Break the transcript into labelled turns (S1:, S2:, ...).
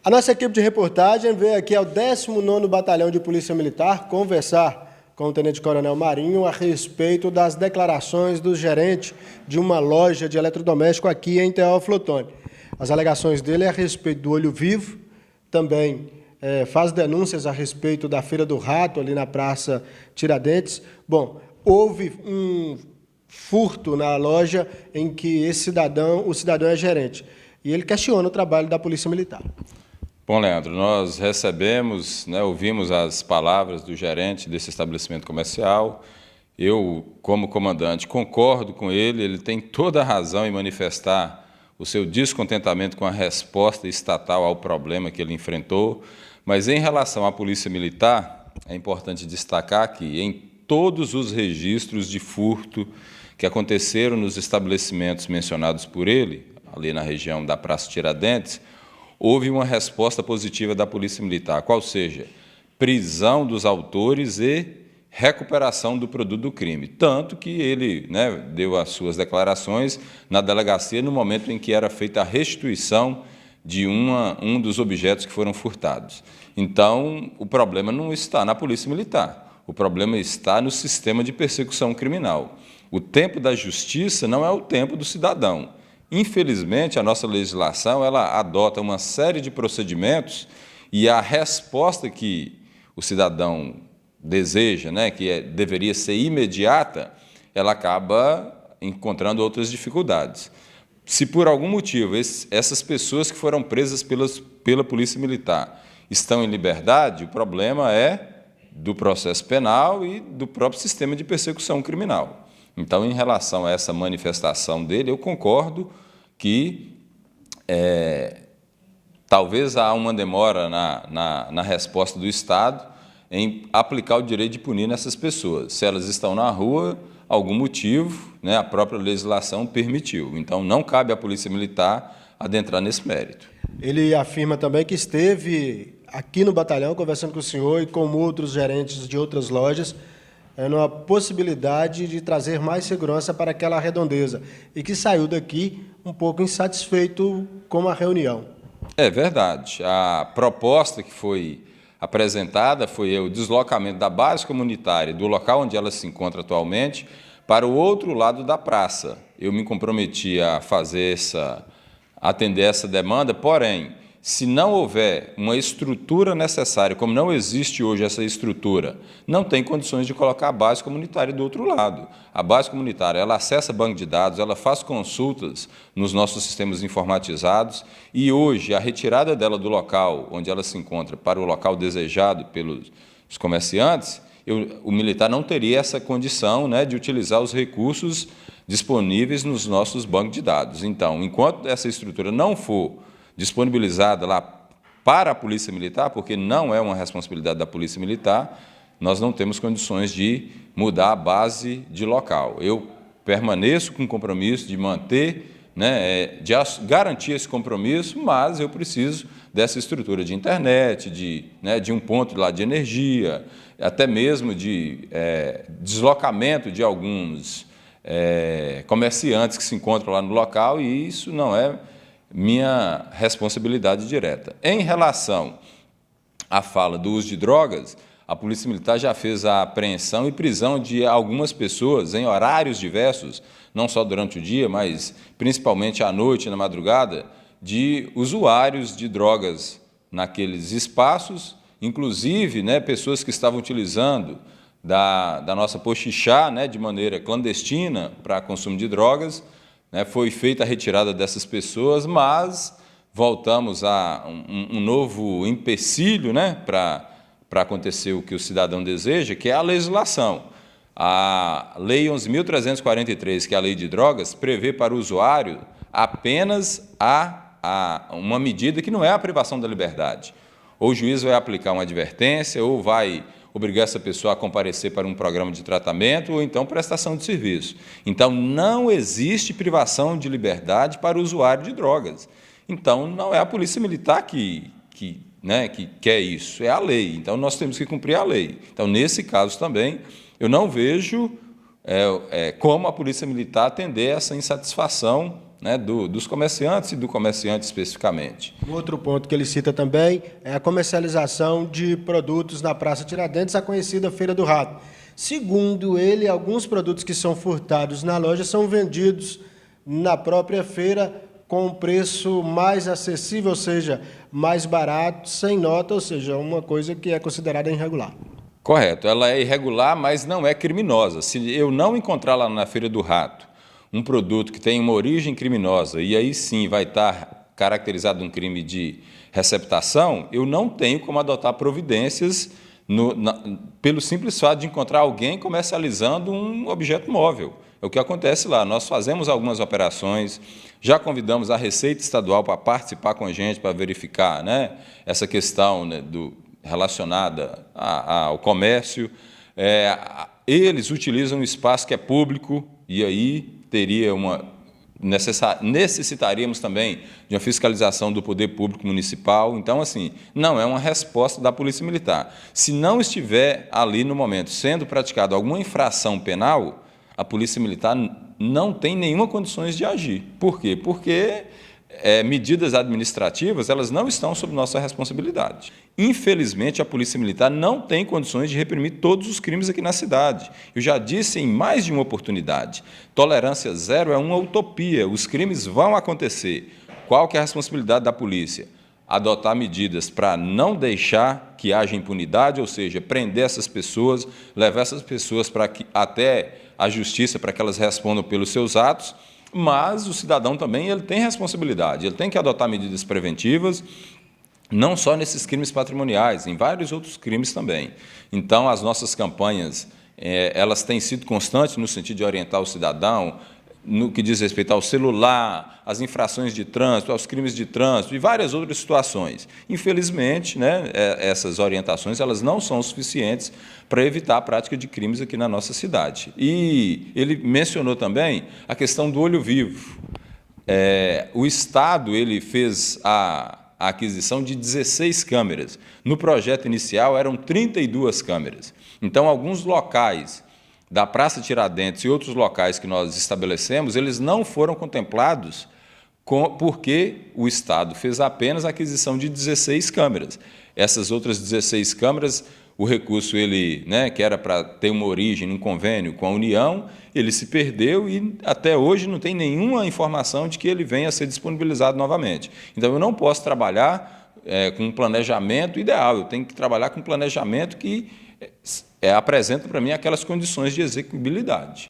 S1: A nossa equipe de reportagem veio aqui ao 19º Batalhão de Polícia Militar conversar com o Tenente-Coronel Marinho a respeito das declarações do gerente de uma loja de eletrodoméstico aqui em Teófilo Otoni. As alegações dele é a respeito do Olho Vivo, também faz denúncias a respeito da Feira do Rato, ali na Praça Tiradentes. Bom, houve um furto na loja em que o cidadão é gerente, e ele questiona o trabalho da Polícia Militar.
S2: Bom, Leandro, nós recebemos, ouvimos as palavras do gerente desse estabelecimento comercial. Eu, como comandante, concordo com ele, ele tem toda a razão em manifestar o seu descontentamento com a resposta estatal ao problema que ele enfrentou, mas em relação à Polícia Militar, é importante destacar que em todos os registros de furto que aconteceram nos estabelecimentos mencionados por ele, ali na região da Praça Tiradentes, houve uma resposta positiva da Polícia Militar, qual seja, prisão dos autores e recuperação do produto do crime. Tanto que ele deu as suas declarações na delegacia no momento em que era feita a restituição de um dos objetos que foram furtados. Então, o problema não está na Polícia Militar, o problema está no sistema de persecução criminal. O tempo da justiça não é o tempo do cidadão. Infelizmente, a nossa legislação ela adota uma série de procedimentos e a resposta que o cidadão deseja, deveria ser imediata, ela acaba encontrando outras dificuldades. Se por algum motivo essas pessoas que foram presas pela Polícia Militar estão em liberdade, o problema é do processo penal e do próprio sistema de persecução criminal. Então, em relação a essa manifestação dele, eu concordo que talvez há uma demora na resposta do Estado em aplicar o direito de punir nessas pessoas. Se elas estão na rua, algum motivo, a própria legislação permitiu. Então, não cabe à Polícia Militar adentrar nesse mérito.
S1: Ele afirma também que esteve aqui no batalhão conversando com o senhor e com outros gerentes de outras lojas, numa possibilidade de trazer mais segurança para aquela redondeza e que saiu daqui um pouco insatisfeito com a reunião.
S2: É verdade. A proposta que foi apresentada foi o deslocamento da base comunitária do local onde ela se encontra atualmente para o outro lado da praça. Eu me comprometi a atender essa demanda, porém, se não houver uma estrutura necessária, como não existe hoje essa estrutura, não tem condições de colocar a base comunitária do outro lado. A base comunitária, ela acessa banco de dados, ela faz consultas nos nossos sistemas informatizados e hoje a retirada dela do local onde ela se encontra para o local desejado pelos comerciantes, o militar não teria essa condição de utilizar os recursos disponíveis nos nossos bancos de dados. Então, enquanto essa estrutura não for disponibilizada lá para a Polícia Militar, porque não é uma responsabilidade da Polícia Militar, nós não temos condições de mudar a base de local. Eu permaneço com o compromisso de manter, de garantir esse compromisso, mas eu preciso dessa estrutura de internet, de um ponto lá de energia, até mesmo de deslocamento de alguns comerciantes que se encontram lá no local, e isso não é minha responsabilidade direta. Em relação à fala do uso de drogas, a Polícia Militar já fez a apreensão e prisão de algumas pessoas em horários diversos, não só durante o dia, mas principalmente à noite e na madrugada, de usuários de drogas naqueles espaços, inclusive pessoas que estavam utilizando da nossa poxixá de maneira clandestina para consumo de drogas. Foi feita a retirada dessas pessoas, mas voltamos a um novo empecilho para acontecer o que o cidadão deseja, que é a legislação. A Lei 11.343, que é a Lei de Drogas, prevê para o usuário apenas uma medida que não é a privação da liberdade. Ou o juiz vai aplicar uma advertência, ou vai obrigar essa pessoa a comparecer para um programa de tratamento ou então prestação de serviço. Então, não existe privação de liberdade para o usuário de drogas. Então, não é a Polícia Militar que quer isso, é a lei. Então, nós temos que cumprir a lei. Então, nesse caso também, eu não vejo como a Polícia Militar atender essa insatisfação né, dos comerciantes e do comerciante especificamente.
S1: Um outro ponto que ele cita também é a comercialização de produtos na Praça Tiradentes, a conhecida Feira do Rato. Segundo ele, alguns produtos que são furtados na loja são vendidos na própria feira com um preço mais acessível, ou seja, mais barato, sem nota, ou seja, uma coisa que é considerada irregular.
S2: Correto, ela é irregular, mas não é criminosa. Se eu não encontrar lá na Feira do Rato um produto que tem uma origem criminosa e aí sim vai estar caracterizado um crime de receptação, eu não tenho como adotar providências pelo simples fato de encontrar alguém comercializando um objeto móvel. É o que acontece lá. Nós fazemos algumas operações, já convidamos a Receita Estadual para participar com a gente, para verificar, né, essa questão, né, relacionada ao comércio. Eles utilizam um espaço que é público e aí necessitaríamos também de uma fiscalização do poder público municipal. Então, assim, não é uma resposta da Polícia Militar. Se não estiver ali no momento sendo praticada alguma infração penal, a Polícia Militar não tem nenhuma condições de agir. Por quê? Porque medidas administrativas elas não estão sob nossa responsabilidade. Infelizmente, a Polícia Militar não tem condições de reprimir todos os crimes aqui na cidade. Eu já disse em mais de uma oportunidade, tolerância zero é uma utopia, os crimes vão acontecer. Qual que é a responsabilidade da polícia? Adotar medidas para não deixar que haja impunidade, ou seja, prender essas pessoas, levar essas pessoas até a justiça para que elas respondam pelos seus atos, mas o cidadão também ele tem responsabilidade, ele tem que adotar medidas preventivas, não só nesses crimes patrimoniais, em vários outros crimes também. Então, as nossas campanhas, elas têm sido constantes no sentido de orientar o cidadão, no que diz respeito ao celular, às infrações de trânsito, aos crimes de trânsito e várias outras situações. Infelizmente, né, essas orientações elas não são suficientes para evitar a prática de crimes aqui na nossa cidade. E ele mencionou também a questão do olho vivo. O Estado ele fez a aquisição de 16 câmeras. No projeto inicial eram 32 câmeras. Então, alguns locais da Praça Tiradentes e outros locais que nós estabelecemos, eles não foram contemplados porque o Estado fez apenas a aquisição de 16 câmeras. Essas outras 16 câmeras, o recurso que era para ter uma origem, um convênio com a União, ele se perdeu e até hoje não tem nenhuma informação de que ele venha a ser disponibilizado novamente. Então, eu não posso trabalhar com um planejamento ideal, eu tenho que trabalhar com um planejamento que apresenta para mim aquelas condições de execuibilidade.